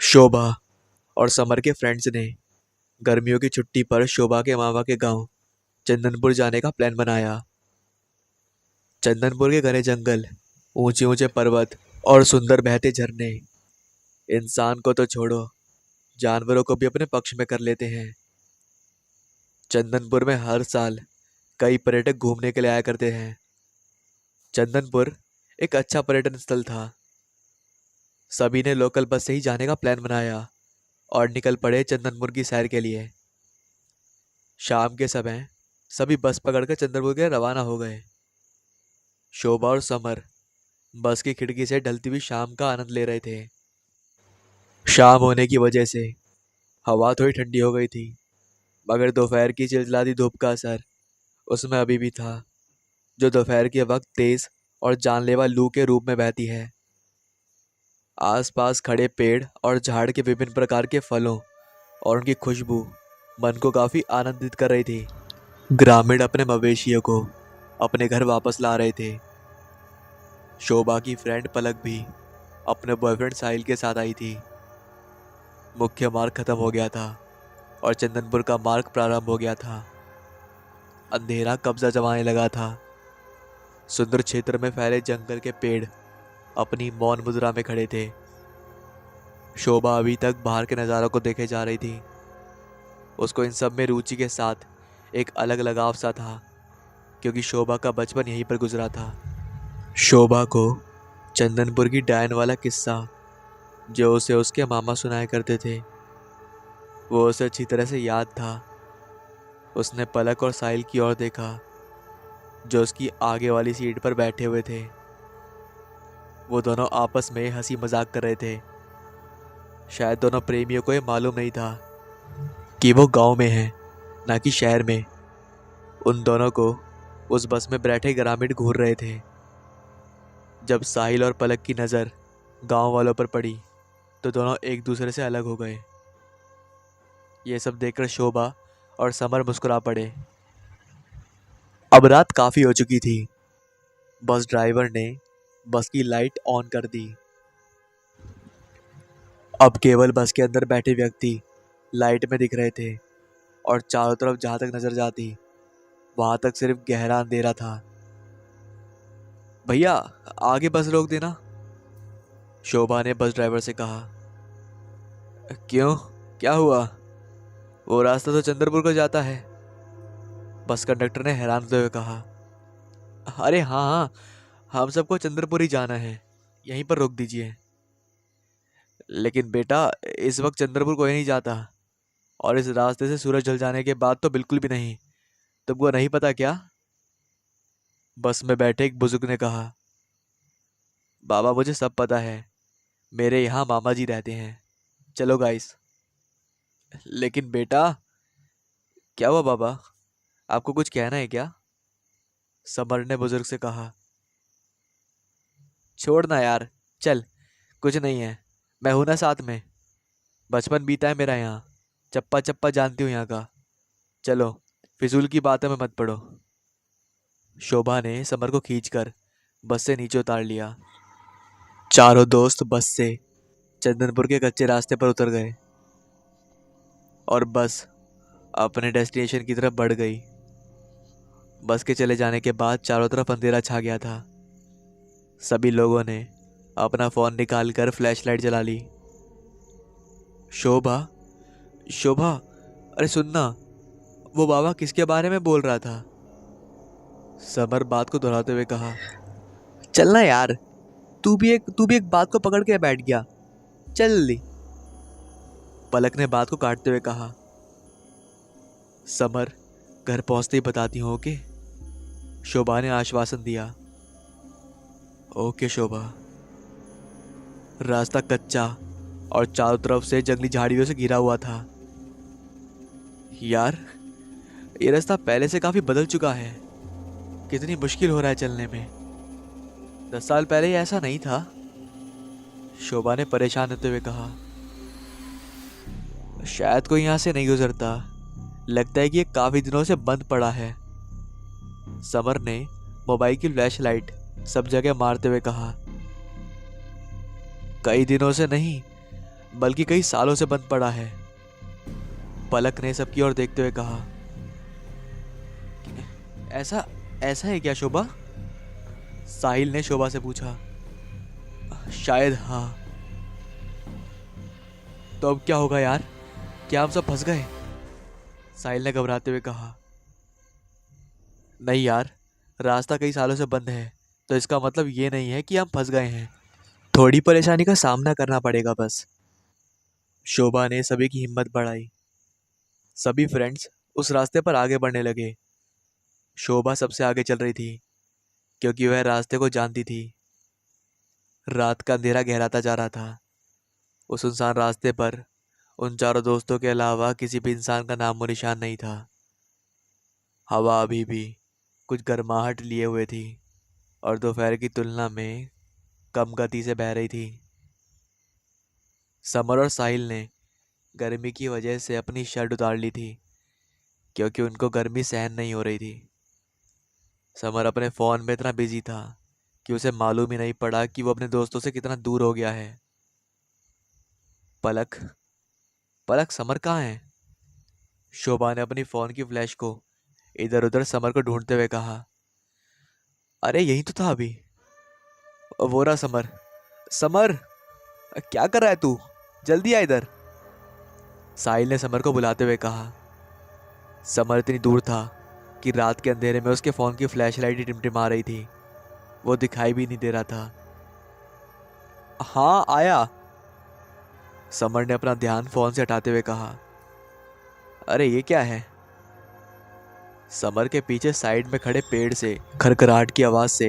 शोभा और समर के फ्रेंड्स ने गर्मियों की छुट्टी पर शोभा के मामा के गांव चंदनपुर जाने का प्लान बनाया। चंदनपुर के घने जंगल, ऊंचे ऊंचे पर्वत और सुंदर बहते झरने इंसान को तो छोड़ो, जानवरों को भी अपने पक्ष में कर लेते हैं। चंदनपुर में हर साल कई पर्यटक घूमने के लिए आया करते हैं। चंदनपुर एक अच्छा पर्यटन स्थल था। सभी ने लोकल बस से ही जाने का प्लान बनाया और निकल पड़े चंदनपुर की सैर के लिए। शाम के समय सभी बस पकड़कर चंदनपुर के लिए रवाना हो गए। शोभा और समर बस की खिड़की से ढलती हुई शाम का आनंद ले रहे थे। शाम होने की वजह से हवा थोड़ी ठंडी हो गई थी, मगर दोपहर की चिलचिलाती धूप का असर उसमें अभी भी था, जो दोपहर के वक्त तेज और जानलेवा लू के रूप में बहती है। आसपास खड़े पेड़ और झाड़ के विभिन्न प्रकार के फलों और उनकी खुशबू मन को काफी आनंदित कर रही थी। ग्रामीण अपने मवेशियों को अपने घर वापस ला रहे थे। शोभा की फ्रेंड पलक भी अपने बॉयफ्रेंड साहिल के साथ आई थी। मुख्य मार्ग खत्म हो गया था और चंदनपुर का मार्ग प्रारंभ हो गया था। अंधेरा कब्जा जमाने लगा था। सुंदर क्षेत्र में फैले जंगल के पेड़ अपनी मौन मुद्रा में खड़े थे। शोभा अभी तक बाहर के नज़ारों को देखे जा रही थी। उसको इन सब में रुचि के साथ एक अलग लगाव सा था, क्योंकि शोभा का बचपन यहीं पर गुजरा था। शोभा को चंदनपुर की डायन वाला किस्सा जो उसे उसके मामा सुनाया करते थे, वो उसे अच्छी तरह से याद था। उसने पलक और साहिल की ओर देखा, जो उसकी आगे वाली सीट पर बैठे हुए थे। वो दोनों आपस में हंसी मजाक कर रहे थे। शायद दोनों प्रेमियों को ये मालूम नहीं था कि वो गांव में हैं, ना कि शहर में। उन दोनों को उस बस में बैठे ग्रामीण घूर रहे थे। जब साहिल और पलक की नज़र गांव वालों पर पड़ी तो दोनों एक दूसरे से अलग हो गए। ये सब देखकर शोभा और समर मुस्कुरा पड़े। अब रात काफ़ी हो चुकी थी। बस ड्राइवर ने बस की लाइट ऑन कर दी। अब केवल बस के अंदर बैठे व्यक्ति लाइट में दिख रहे थे और चारों तरफ जहाँ तक नजर जाती वहां तक सिर्फ गहरा अंधेरा था। भैया, आगे बस रोक देना, शोभा ने बस ड्राइवर से कहा। क्यों, क्या हुआ? वो रास्ता तो चंद्रपुर को जाता है, बस कंडक्टर ने हैरान होते हुए कहा। अरे हाँ हाँ, हम सबको चंद्रपुर ही जाना है, यहीं पर रोक दीजिए। लेकिन बेटा, इस वक्त चंद्रपुर कोई नहीं जाता, और इस रास्ते से सूरज ढल जाने के बाद तो बिल्कुल भी नहीं। तुमको नहीं पता क्या? बस में बैठे एक बुजुर्ग ने कहा। बाबा, मुझे सब पता है, मेरे यहाँ मामा जी रहते हैं। चलो गाइस। लेकिन बेटा, क्या हुआ बाबा, आपको कुछ कहना है क्या? समर ने बुजुर्ग से कहा। छोड़ना यार, चल, कुछ नहीं है, मैं हूं ना साथ में। बचपन बीता है मेरा यहाँ, चप्पा चप्पा जानती हूँ यहाँ का। चलो, फिजूल की बातों में मत पड़ो। शोभा ने समर को खींचकर बस से नीचे उतार लिया। चारों दोस्त बस से चंदनपुर के कच्चे रास्ते पर उतर गए और बस अपने डेस्टिनेशन की तरफ बढ़ गई। बस के चले जाने के बाद चारों तरफ अंधेरा छा गया था। सभी लोगों ने अपना फोन निकालकर फ्लैशलाइट जला ली। शोभा, शोभा, अरे सुनना, वो बाबा किसके बारे में बोल रहा था? समर बात को दोहराते हुए कहा। चलना यार, तू भी एक बात को पकड़ के बैठ गया, चल जल्दी, पलक ने बात को काटते हुए कहा। समर, घर पहुंचते ही बताती हूँ, ओके? शोभा ने आश्वासन दिया। ओके शोभा। रास्ता कच्चा और चारों तरफ से जंगली झाड़ियों से घिरा हुआ था। यार, ये रास्ता पहले से काफी बदल चुका है। कितनी मुश्किल हो रहा है चलने में। 10 साल पहले ये ऐसा नहीं था, शोभा ने परेशान होते हुए कहा। शायद कोई यहाँ से नहीं गुजरता, लगता है कि ये काफी दिनों से बंद पड़ा है, समर ने मोबाइल की फ्लैशलाइट सब जगह मारते हुए कहा। कई दिनों से नहीं, बल्कि कई सालों से बंद पड़ा है। पलक ने सबकी ओर देखते हुए कहा, ऐसा ऐसा है क्या शोभा? साहिल ने शोभा से पूछा। शायद हाँ। तो अब क्या होगा यार? क्या हम सब फंस गए? साहिल ने घबराते हुए कहा। नहीं यार, रास्ता कई सालों से बंद है, तो इसका मतलब ये नहीं है कि हम फंस गए हैं। थोड़ी परेशानी का सामना करना पड़ेगा बस। शोभा ने सभी की हिम्मत बढ़ाई। सभी फ्रेंड्स उस रास्ते पर आगे बढ़ने लगे। शोभा सबसे आगे चल रही थी क्योंकि वह रास्ते को जानती थी। रात का अंधेरा गहराता जा रहा था। उस सुनसान रास्ते पर उन चारों दोस्तों के अलावा किसी भी इंसान का नामो निशान नहीं था। हवा अभी भी कुछ गर्माहट लिए हुए थी और दोपहर की तुलना में कम गति से बह रही थी। समर और साहिल ने गर्मी की वजह से अपनी शर्ट उतार ली थी क्योंकि उनको गर्मी सहन नहीं हो रही थी। समर अपने फ़ोन में इतना बिजी था कि उसे मालूम ही नहीं पड़ा कि वो अपने दोस्तों से कितना दूर हो गया है। पलक पलक समर कहाँ है? शोभा ने अपनी फ़ोन की फ्लैश को इधर उधर समर को ढूंढते हुए कहा। अरे यही तो था अभी। वो रहा समर। समर, क्या कर रहा है तू? जल्दी आ इधर। साहिल ने समर को बुलाते हुए कहा। समर इतनी दूर था कि रात के अंधेरे में उसके फ़ोन की फ्लैश लाइट ही टिमटिमा रही थी। वो दिखाई भी नहीं दे रहा था। हाँ आया। समर ने अपना ध्यान फ़ोन से हटाते हुए कहा। अरे ये क्या है? समर के पीछे साइड में खड़े पेड़ से खरखराहट की आवाज़ से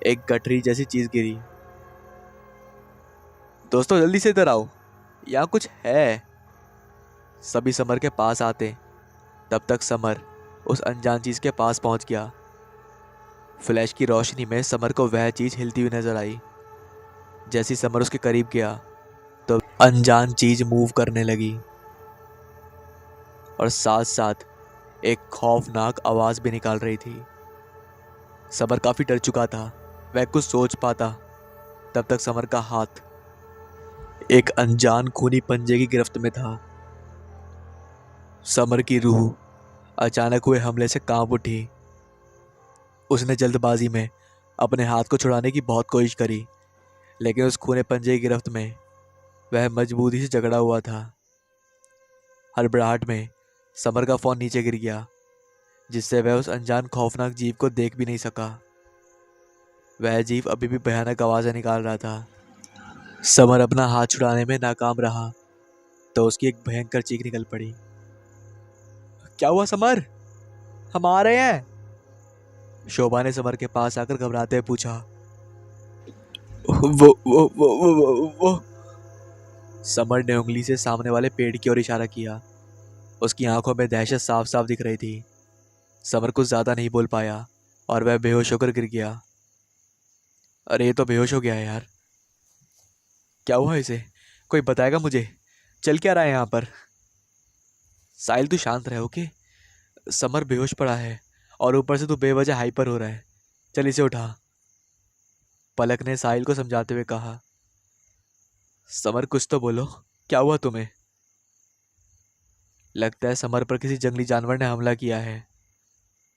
एक गठरी जैसी चीज़ गिरी। दोस्तों जल्दी से इधर आओ, यहाँ कुछ है। सभी समर के पास आते, तब तक समर उस अनजान चीज़ के पास पहुंच गया। फ्लैश की रोशनी में समर को वह चीज़ हिलती हुई नजर आई। जैसे ही समर उसके करीब गया तो अनजान चीज़ मूव करने लगी और साथ साथ एक खौफनाक आवाज़ भी निकाल रही थी। समर काफ़ी डर चुका था, वह कुछ सोच पाता तब तक समर का हाथ एक अनजान खूनी पंजे की गिरफ्त में था। समर की रूह अचानक हुए हमले से कांप उठी। उसने जल्दबाजी में अपने हाथ को छुड़ाने की बहुत कोशिश करी, लेकिन उस खूने पंजे की गिरफ्त में वह मजबूती से जकड़ा हुआ था। हड़बड़ाहट में समर का फ़ोन नीचे गिर गया, जिससे वह उस अनजान खौफनाक जीव को देख भी नहीं सका। वह जीव अभी भी भयानक आवाज़ें निकाल रहा था। समर अपना हाथ छुड़ाने में नाकाम रहा तो उसकी एक भयंकर चीख निकल पड़ी। क्या हुआ समर? हम आ रहे हैं। शोभा ने समर के पास आकर घबराते हुए पूछा। वो समर ने उंगली से सामने वाले पेड़ की ओर इशारा किया। उसकी आंखों में दहशत साफ साफ दिख रही थी। समर कुछ ज्यादा नहीं बोल पाया और वह बेहोश होकर गिर गया। अरे ये तो बेहोश हो गया है यार। क्या हुआ इसे? कोई बताएगा मुझे? चल क्या रहा है यहाँ पर? साहिल तू शांत रहे, ओके? समर बेहोश पड़ा है और ऊपर से तू बेवजह हाइपर हो रहा है। चल इसे उठा। पलक ने साहिल को समझाते हुए कहा। समर कुछ तो बोलो, क्या हुआ तुम्हें? लगता है समर पर किसी जंगली जानवर ने हमला किया है।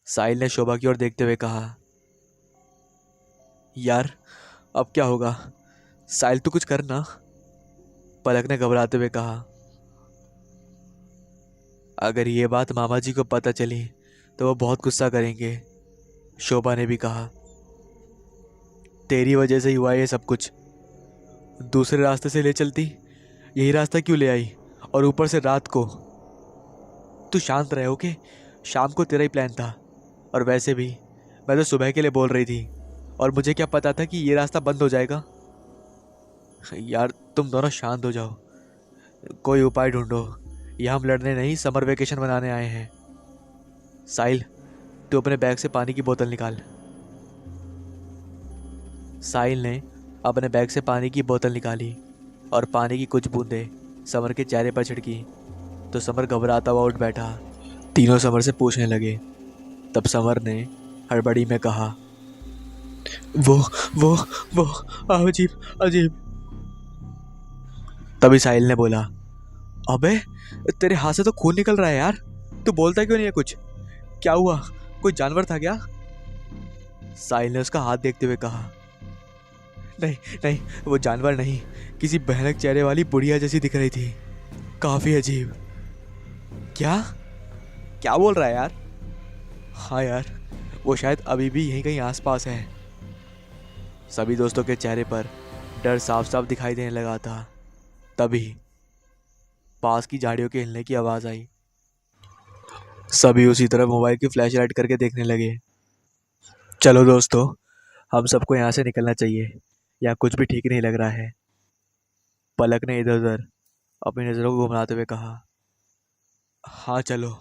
साहिल ने शोभा की ओर देखते हुए कहा। यार अब क्या होगा? साहिल तू कुछ कर ना। पलक ने घबराते हुए कहा। अगर ये बात मामा जी को पता चली तो वो बहुत गुस्सा करेंगे। शोभा ने भी कहा। तेरी वजह से ही हुआ ये सब कुछ। दूसरे रास्ते से ले चलती, यही रास्ता क्यों ले आई? और ऊपर से रात को। तू शांत रहे, ओके? शाम को तेरा ही प्लान था, और वैसे भी मैं तो सुबह के लिए बोल रही थी, और मुझे क्या पता था कि ये रास्ता बंद हो जाएगा। यार तुम दोनों शांत हो जाओ, कोई उपाय ढूंढो। यहाँ हम लड़ने नहीं, समर वेकेशन मनाने आए हैं। साहिल तू अपने बैग से पानी की बोतल निकाल। साहिल ने अपने बैग से पानी की बोतल निकाली और पानी की कुछ बूंदें समर के चेहरे पर छिड़की तो समर घबराता हुआ उठ बैठा। तीनों समर से पूछने लगे। तब समर ने हड़बड़ी में कहा, वो वो अजीब अजीब। तभी साहिल ने बोला, अबे तेरे हाथ से तो खून निकल रहा है यार, तू बोलता क्यों नहीं है कुछ? क्या हुआ, कोई जानवर था क्या? साहिल ने उसका हाथ देखते हुए कहा, नहीं नहीं, वो जानवर नहीं, किसी भयानक चेहरे वाली बुढ़िया जैसी दिख रही थी, काफी अजीब। क्या क्या बोल रहा है यार? हाँ यार, वो शायद अभी भी यहीं कहीं आसपास है। सभी दोस्तों के चेहरे पर डर साफ साफ दिखाई देने लगा था। तभी पास की झाड़ियों के हिलने की आवाज आई। सभी उसी तरफ मोबाइल की फ्लैश लाइट करके देखने लगे। चलो दोस्तों, हम सबको यहाँ से निकलना चाहिए, यहाँ कुछ भी ठीक नहीं लग रहा है। पलक ने इधर उधर अपनी नजरों को घुमाते हुए कहा, हाँ चलो।